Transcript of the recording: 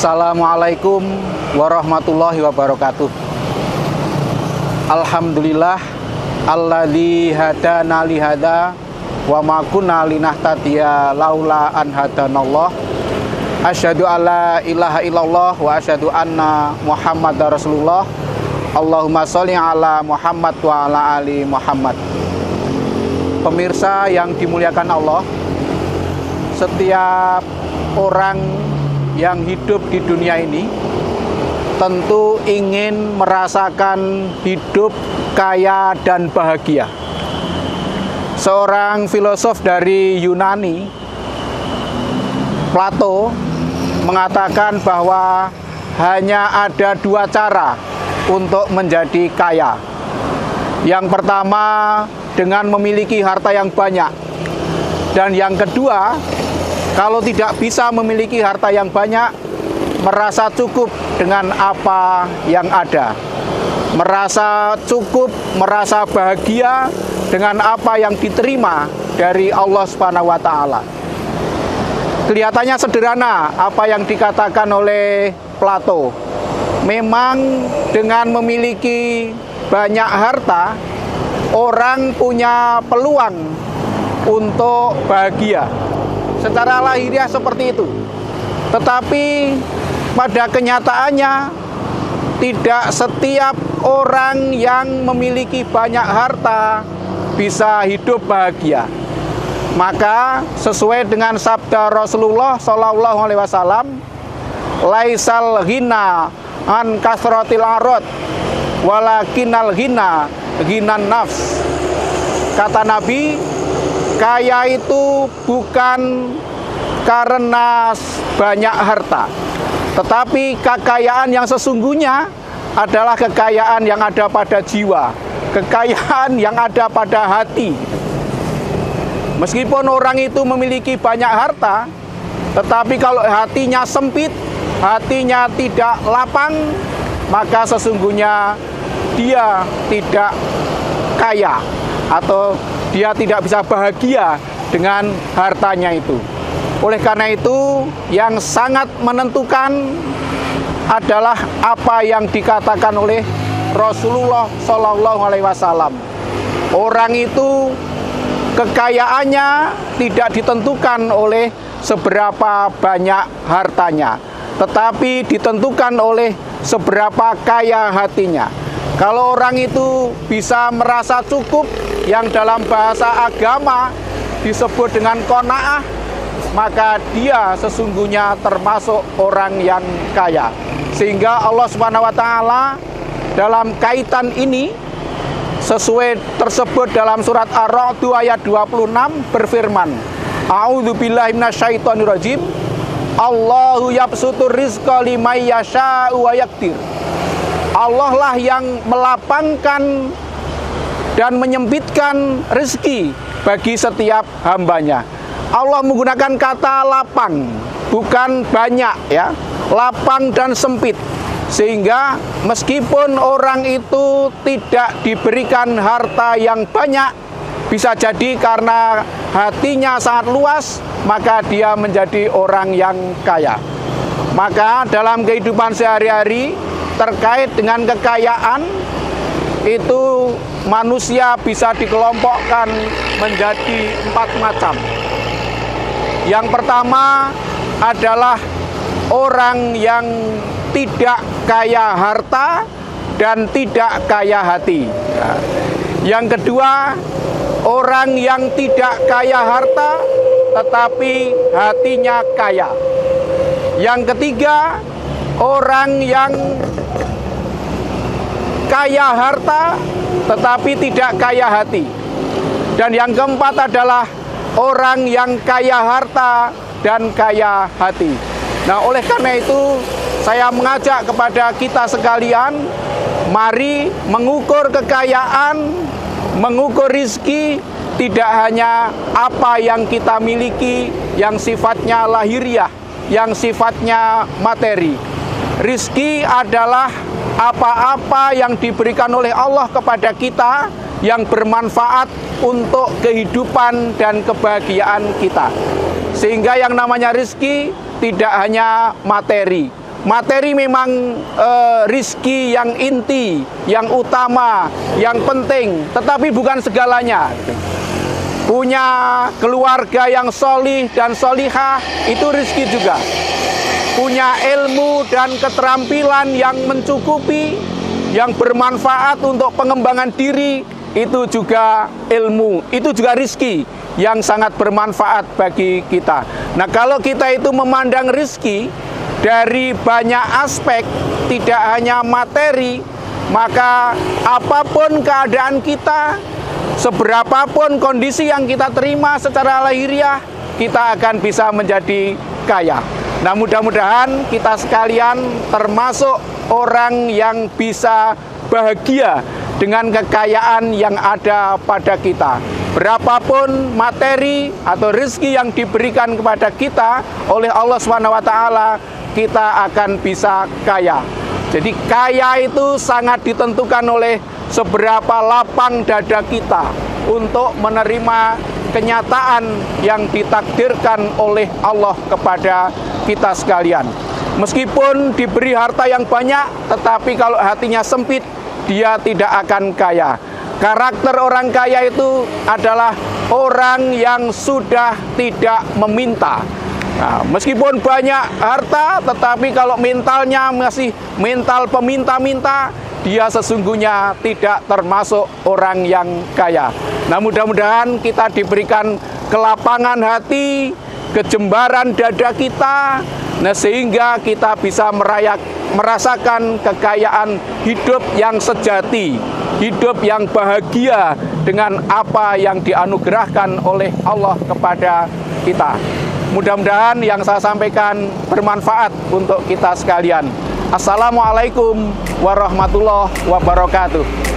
Assalamualaikum warahmatullahi wabarakatuh. Alhamdulillah alladzi hadana li hada wa ma kunna linahtadiya laula an hadanallah. Asyhadu alla ilaha illallah wa asyhadu anna Muhammadar Rasulullah. Allahumma sholli ala Muhammad wa ala ali Muhammad. Pemirsa yang dimuliakan Allah, setiap orang yang hidup di dunia ini tentu ingin merasakan hidup kaya dan bahagia. Seorang filosof dari Yunani, Plato, mengatakan bahwa hanya ada dua cara untuk menjadi kaya. Yang pertama, dengan memiliki harta yang banyak. Dan yang kedua, kalau tidak bisa memiliki harta yang banyak, merasa cukup dengan apa yang ada. Merasa cukup, merasa bahagia dengan apa yang diterima dari Allah Subhanahu wa Ta'ala. Kelihatannya sederhana apa yang dikatakan oleh Plato. Memang dengan memiliki banyak harta, orang punya peluang untuk bahagia. Secara lahiriah seperti itu. Tetapi pada kenyataannya tidak setiap orang yang memiliki banyak harta bisa hidup bahagia. Maka sesuai dengan sabda Rasulullah SAW, laisal ghina an kasratil arad walakinal ghina ghinan nafs. Kata Nabi, kaya itu bukan karena banyak harta, tetapi kekayaan yang sesungguhnya adalah kekayaan yang ada pada jiwa, kekayaan yang ada pada hati. Meskipun orang itu memiliki banyak harta, tetapi kalau hatinya sempit, hatinya tidak lapang, maka sesungguhnya dia tidak kaya atau dia tidak bisa bahagia dengan hartanya itu. Oleh karena itu, yang sangat menentukan adalah apa yang dikatakan oleh Rasulullah SAW. Orang itu kekayaannya tidak ditentukan oleh seberapa banyak hartanya, tetapi ditentukan oleh seberapa kaya hatinya. Kalau orang itu bisa merasa cukup, yang dalam bahasa agama disebut dengan qanaah, maka dia sesungguhnya termasuk orang yang kaya. Sehingga Allah Subhanahu wa Ta'ala dalam kaitan ini, sesuai tersebut dalam surat Ar-Ra'd ayat 26 berfirman, A'udzubillahi minasyaitonirrajim, Allahu yabsutur rizqa liman yasha'u wa yaqdir. Allah lah yang melapangkan dan menyempitkan rezeki bagi setiap hambanya. Allah menggunakan kata lapang, bukan banyak ya, lapang dan sempit. Sehingga meskipun orang itu tidak diberikan harta yang banyak, bisa jadi karena hatinya sangat luas, maka dia menjadi orang yang kaya. Maka dalam kehidupan sehari-hari terkait dengan kekayaan, itu manusia bisa dikelompokkan menjadi 4 macam. Yang pertama adalah orang yang tidak kaya harta dan tidak kaya hati. Yang kedua, orang yang tidak kaya harta tetapi hatinya kaya. Yang ketiga, orang yang kaya harta tetapi tidak kaya hati. Dan yang keempat adalah orang yang kaya harta dan kaya hati. Nah, oleh karena itu saya mengajak kepada kita sekalian, mari mengukur kekayaan, mengukur rizki, tidak hanya apa yang kita miliki yang sifatnya lahiriah, yang sifatnya materi. Rizki adalah apa-apa yang diberikan oleh Allah kepada kita yang bermanfaat untuk kehidupan dan kebahagiaan kita. Sehingga yang namanya rizki tidak hanya materi. materi memang rizki yang inti, yang utama, yang penting, tetapi bukan segalanya. Punya keluarga yang solih dan solihah itu rizki juga. Punya ilmu dan keterampilan yang mencukupi, yang bermanfaat untuk pengembangan diri, itu juga ilmu, itu juga rizki yang sangat bermanfaat bagi kita. Nah, kalau kita itu memandang rizki dari banyak aspek, tidak hanya materi, maka apapun keadaan kita, seberapapun kondisi yang kita terima secara lahiriah, kita akan bisa menjadi kaya. Nah, mudah-mudahan kita sekalian termasuk orang yang bisa bahagia dengan kekayaan yang ada pada kita. Berapapun materi atau rezeki yang diberikan kepada kita oleh Allah SWT, kita akan bisa kaya. Jadi kaya itu sangat ditentukan oleh seberapa lapang dada kita untuk menerima kenyataan yang ditakdirkan oleh Allah kepada kita sekalian. Meskipun diberi harta yang banyak, tetapi kalau hatinya sempit, dia tidak akan kaya. Karakter orang kaya itu adalah orang yang sudah tidak meminta. Nah, meskipun banyak harta, tetapi kalau mentalnya masih mental peminta-minta, dia sesungguhnya tidak termasuk orang yang kaya. Nah, mudah-mudahan kita diberikan kelapangan hati, kejembaran dada kita, nah sehingga kita bisa merasakan kekayaan hidup yang sejati, hidup yang bahagia dengan apa yang dianugerahkan oleh Allah kepada kita. Mudah-mudahan yang saya sampaikan bermanfaat untuk kita sekalian. Assalamualaikum warahmatullahi wabarakatuh.